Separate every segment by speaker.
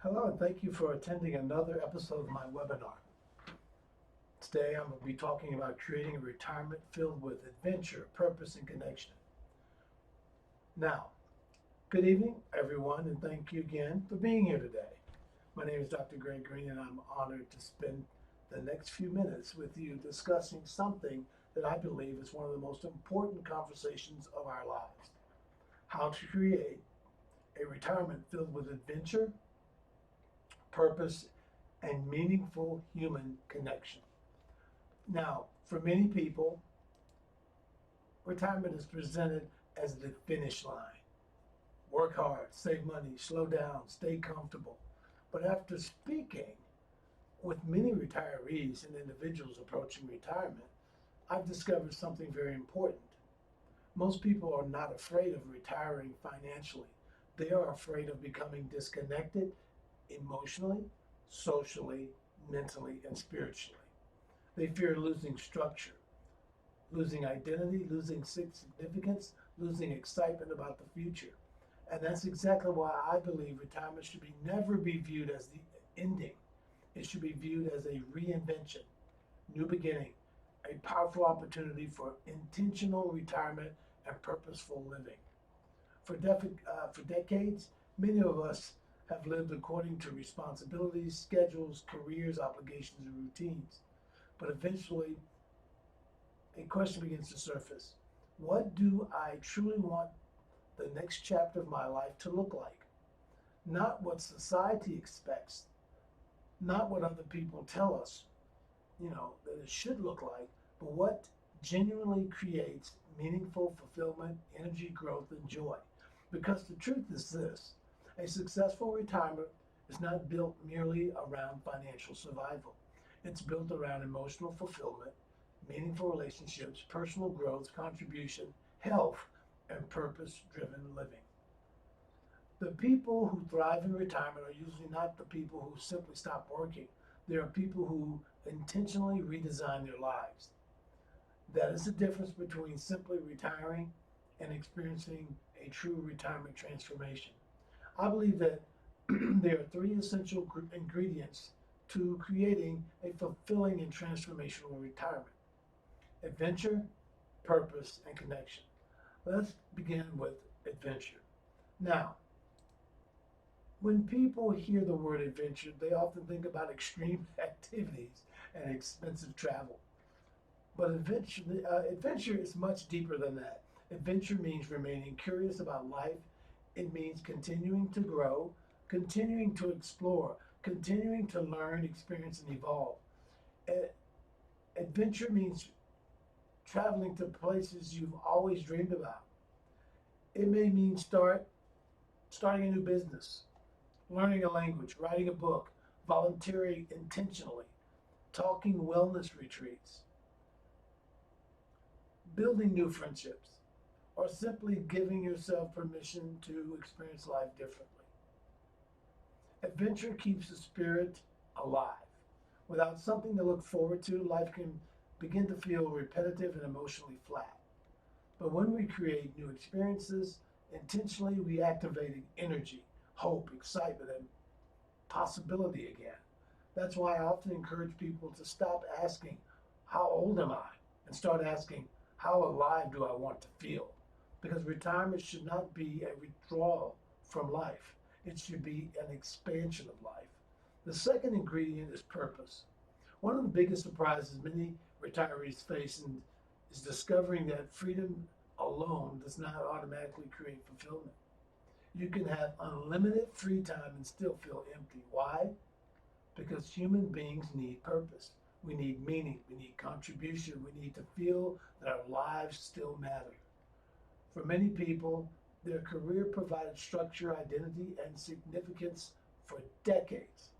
Speaker 1: Hello, and thank you for attending another episode of my webinar. Today, I'm going to be talking about creating a retirement filled with adventure, purpose, and connection. Now, good evening, everyone, and thank you again for being here today. My name is Dr. Greg Green, and I'm honored to spend the next few minutes with you discussing something that I believe is one of the most important conversations of our lives: how to create a retirement filled with adventure, purpose, and meaningful human connection. Now, for many people, retirement is presented as the finish line. Work hard, save money, slow down, stay comfortable. But after speaking with many retirees and individuals approaching retirement, I've discovered something very important. Most people are not afraid of retiring financially. They are afraid of becoming disconnected emotionally, socially, mentally, and spiritually. They fear losing structure, losing identity, losing significance, losing excitement about the future. And that's exactly why I believe retirement should never be viewed as the ending. It should be viewed as a reinvention, new beginning, a powerful opportunity for intentional retirement and purposeful living. For decades, many of us have lived according to responsibilities, schedules, careers, obligations, and routines. But eventually, a question begins to surface. What do I truly want the next chapter of my life to look like? Not what society expects, not what other people tell us, that it should look like, but what genuinely creates meaningful fulfillment, energy, growth, and joy. Because the truth is this: a successful retirement is not built merely around financial survival. It's built around emotional fulfillment, meaningful relationships, personal growth, contribution, health, and purpose driven living. The people who thrive in retirement are usually not the people who simply stop working. They are people who intentionally redesign their lives. That is the difference between simply retiring and experiencing a true retirement transformation. I believe that there are three essential ingredients to creating a fulfilling and transformational retirement: adventure, purpose, and connection. Let's begin with adventure. Now, when people hear the word adventure, they often think about extreme activities and expensive travel. But adventure is much deeper than that. Adventure means remaining curious about life. It means continuing to grow, continuing to explore, continuing to learn, experience, and evolve. Adventure means traveling to places you've always dreamed about. It may mean starting a new business, learning a language, writing a book, volunteering intentionally, talking wellness retreats, building new friendships, or simply giving yourself permission to experience life differently. Adventure keeps the spirit alive. Without something to look forward to, life can begin to feel repetitive and emotionally flat. But when we create new experiences, intentionally we activate energy, hope, excitement, and possibility again. That's why I often encourage people to stop asking, how old am I? And start asking, how alive do I want to feel? Because retirement should not be a withdrawal from life. It should be an expansion of life. The second ingredient is purpose. One of the biggest surprises many retirees face is discovering that freedom alone does not automatically create fulfillment. You can have unlimited free time and still feel empty. Why? Because human beings need purpose. We need meaning. We need contribution. We need to feel that our lives still matter. For many people, their career provided structure, identity, and significance for decades.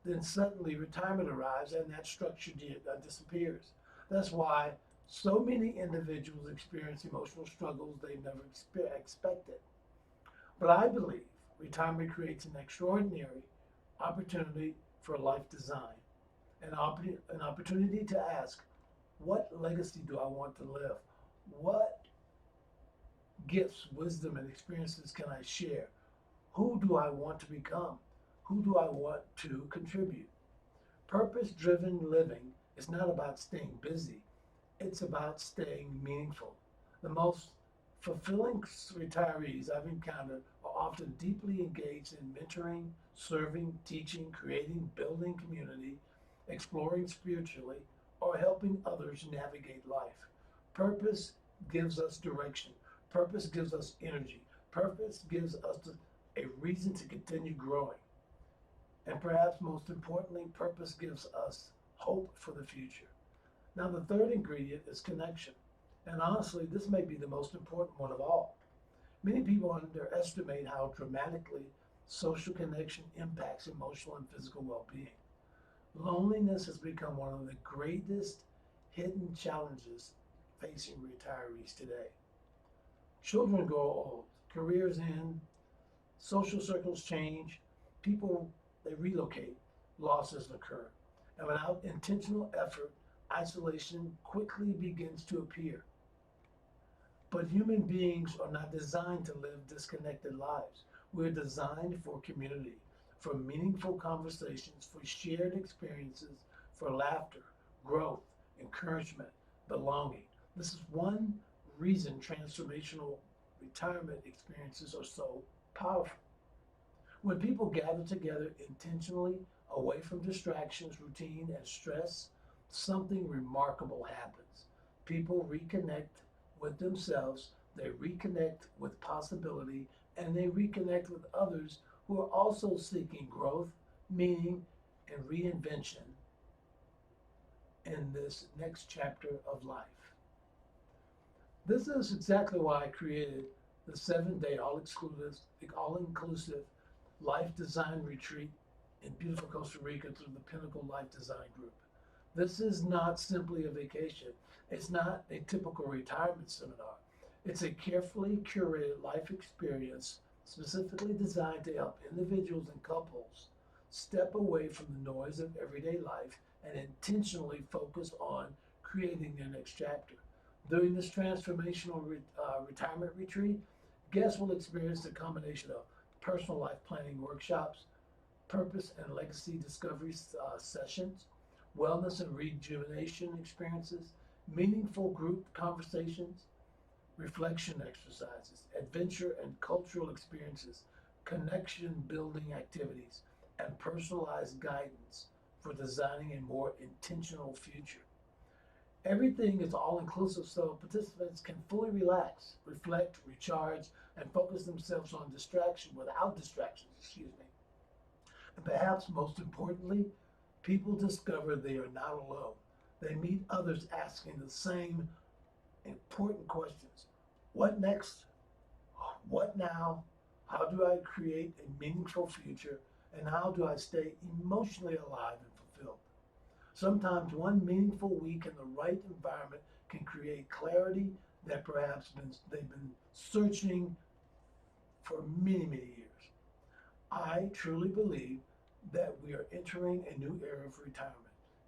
Speaker 1: Then suddenly retirement arrives and that structure disappears. That's why so many individuals experience emotional struggles they never expected. But I believe retirement creates an extraordinary opportunity for life design, an opportunity to ask, what legacy do I want to live? What gifts, wisdom, and experiences can I share? Who do I want to become? Who do I want to contribute? Purpose driven living is not about staying busy, it's about staying meaningful. The most fulfilling retirees I've encountered are often deeply engaged in mentoring, serving, teaching, creating, building community, exploring spiritually, or helping others navigate life. Purpose gives us direction. Purpose gives us energy. Purpose gives us a reason to continue growing. And perhaps most importantly, purpose gives us hope for the future. Now, the third ingredient is connection. And honestly, this may be the most important one of all. Many people underestimate how dramatically social connection impacts emotional and physical well being. Loneliness has become one of the greatest hidden challenges facing retirees today. Children grow old, careers end, social circles change, people they relocate, losses occur. And without intentional effort, isolation quickly begins to appear. But human beings are not designed to live disconnected lives. We're designed for community, for meaningful conversations, for shared experiences, for laughter, growth, encouragement, belonging. This is one reason transformational retirement experiences are so powerful. When people gather together intentionally, away from distractions, routine, and stress, something remarkable happens. People reconnect with themselves, they reconnect with possibility, and they reconnect with others who are also seeking growth, meaning, and reinvention in this next chapter of life. This is exactly why I created the 7 day all inclusive life design retreat in beautiful Costa Rica through the Pinnacle Life Design Group. This is not simply a vacation. It's not a typical retirement seminar. It's a carefully curated life experience specifically designed to help individuals and couples step away from the noise of everyday life and intentionally focus on creating their next chapter. During this transformational retirement retreat, guests will experience a combination of personal life planning workshops, purpose and legacy discovery sessions, wellness and rejuvenation experiences, meaningful group conversations, reflection exercises, adventure and cultural experiences, connection building activities, and personalized guidance for designing a more intentional future. Everything is all inclusive so participants can fully relax, reflect, recharge, and focus themselves on distractions, excuse me. And perhaps most importantly, people discover they are not alone. They meet others asking the same important questions. What next? What now? How do I create a meaningful future? And how do I stay emotionally alive and fulfilled? Sometimes one meaningful week in the right environment can create clarity that they've been searching for many, many years. I truly believe that we are entering a new era of retirement.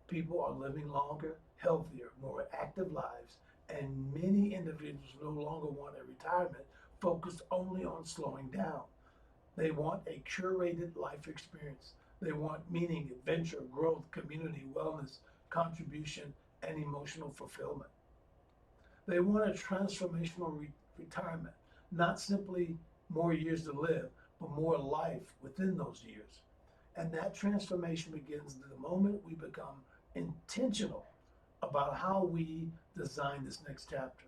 Speaker 1: People are living longer, healthier, more active lives, and many individuals no longer want a retirement focused only on slowing down. They want a curated life experience. They want meaning, adventure, growth, community, wellness, contribution, and emotional fulfillment. They want a transformational retirement, not simply more years to live, but more life within those years. And that transformation begins the moment we become intentional about how we design this next chapter.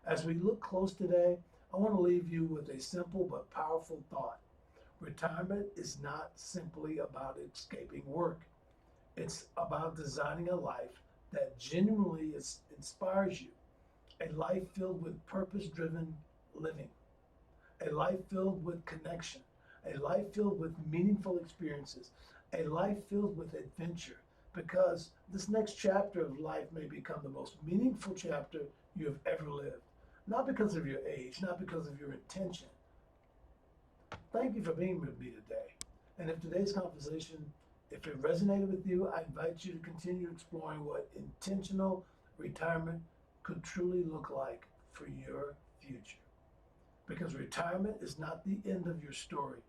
Speaker 1: As we look close today, I want to leave you with a simple but powerful thought. Retirement is not simply about escaping work. It's about designing a life that genuinely inspires you, a life filled with purpose driven living, a life filled with connection, a life filled with meaningful experiences, a life filled with adventure, because this next chapter of life may become the most meaningful chapter you have ever lived. Not because of your age, not because of your intention. Thank you for being with me today. And if today's conversation, if it resonated with you, I invite you to continue exploring what intentional retirement could truly look like for your future. Because retirement is not the end of your story.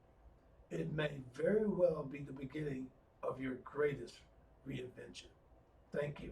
Speaker 1: It may very well be the beginning of your greatest reinvention. Thank you.